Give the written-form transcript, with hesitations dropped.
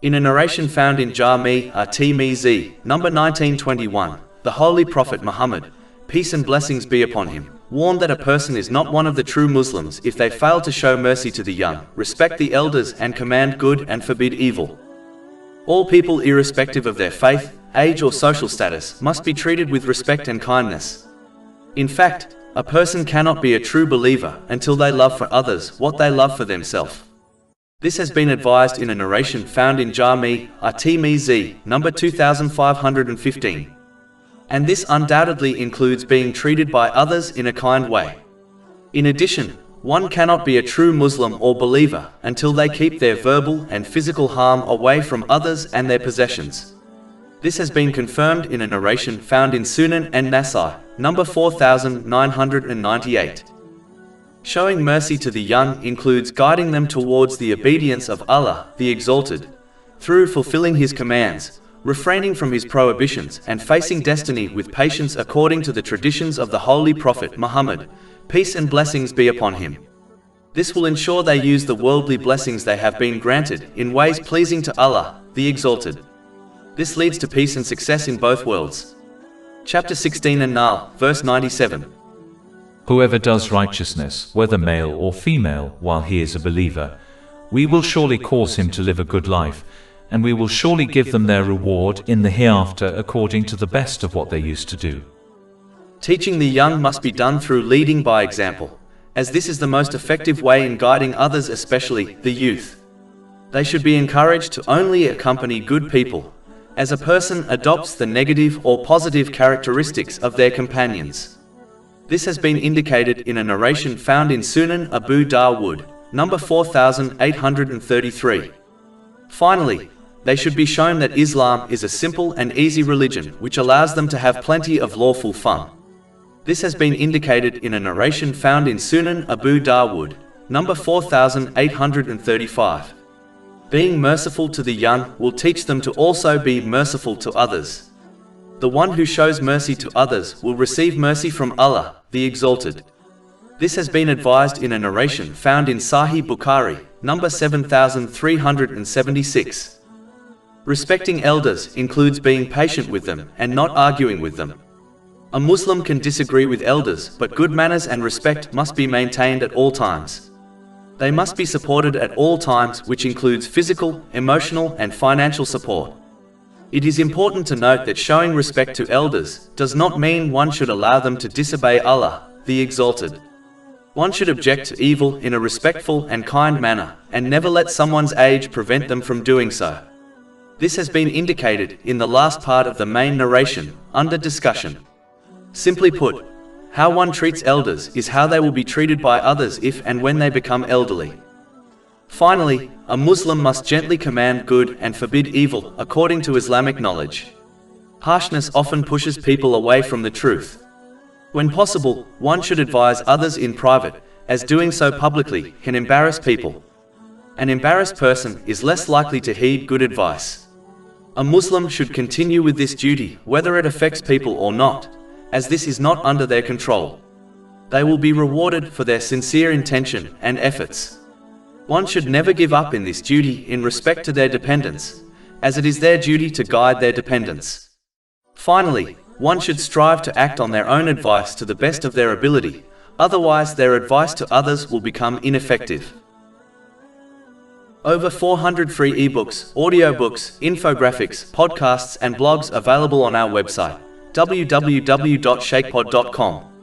In a narration found in Jami' at-Tirmidhi, number 1921, the Holy Prophet Muhammad, peace and blessings be upon him, warned that a person is not one of the true Muslims if they fail to show mercy to the young, respect the elders, and command good and forbid evil. All people, irrespective of their faith, age, or social status, must be treated with respect and kindness. In fact, a person cannot be a true believer until they love for others what they love for themselves. This has been advised in a narration found in Jami' at-Tirmidhi, number 2515. And this undoubtedly includes being treated by others in a kind way. In addition, one cannot be a true Muslim or believer until they keep their verbal and physical harm away from others and their possessions. This has been confirmed in a narration found in Sunnah and Nasai, number 4998. Showing mercy to the young includes guiding them towards the obedience of Allah, the Exalted, through fulfilling His commands, refraining from His prohibitions, and facing destiny with patience according to the traditions of the Holy Prophet Muhammad, peace and blessings be upon him. This will ensure they use the worldly blessings they have been granted in ways pleasing to Allah, the Exalted. This leads to peace and success in both worlds. Chapter 16 An-Nahl, verse 97. Whoever does righteousness, whether male or female, while he is a believer, we will surely cause him to live a good life, and we will surely give them their reward in the hereafter according to the best of what they used to do. Teaching the young must be done through leading by example, as this is the most effective way in guiding others, especially the youth. They should be encouraged to only accompany good people, as a person adopts the negative or positive characteristics of their companions. This has been indicated in a narration found in Sunan Abu Dawood, number 4833. Finally, they should be shown that Islam is a simple and easy religion which allows them to have plenty of lawful fun. This has been indicated in a narration found in Sunan Abu Dawood, number 4835. Being merciful to the young will teach them to also be merciful to others. The one who shows mercy to others will receive mercy from Allah, the Exalted. This has been advised in a narration found in Sahih Bukhari, number 7376. Respecting elders includes being patient with them and not arguing with them. A Muslim can disagree with elders, but good manners and respect must be maintained at all times. They must be supported at all times, which includes physical, emotional, and financial support. It is important to note that showing respect to elders does not mean one should allow them to disobey Allah, the Exalted. One should object to evil in a respectful and kind manner, and never let someone's age prevent them from doing so. This has been indicated in the last part of the main narration, under discussion. Simply put, how one treats elders is how they will be treated by others if and when they become elderly. Finally, a Muslim must gently command good and forbid evil according to Islamic knowledge. Harshness often pushes people away from the truth. When possible, one should advise others in private, as doing so publicly can embarrass people. An embarrassed person is less likely to heed good advice. A Muslim should continue with this duty whether it affects people or not, as this is not under their control. They will be rewarded for their sincere intention and efforts. One should never give up in this duty in respect to their dependents, as it is their duty to guide their dependents. Finally, one should strive to act on their own advice to the best of their ability, otherwise their advice to others will become ineffective. Over 400 free ebooks, audiobooks, infographics, podcasts and blogs available on our website, www.shakepod.com.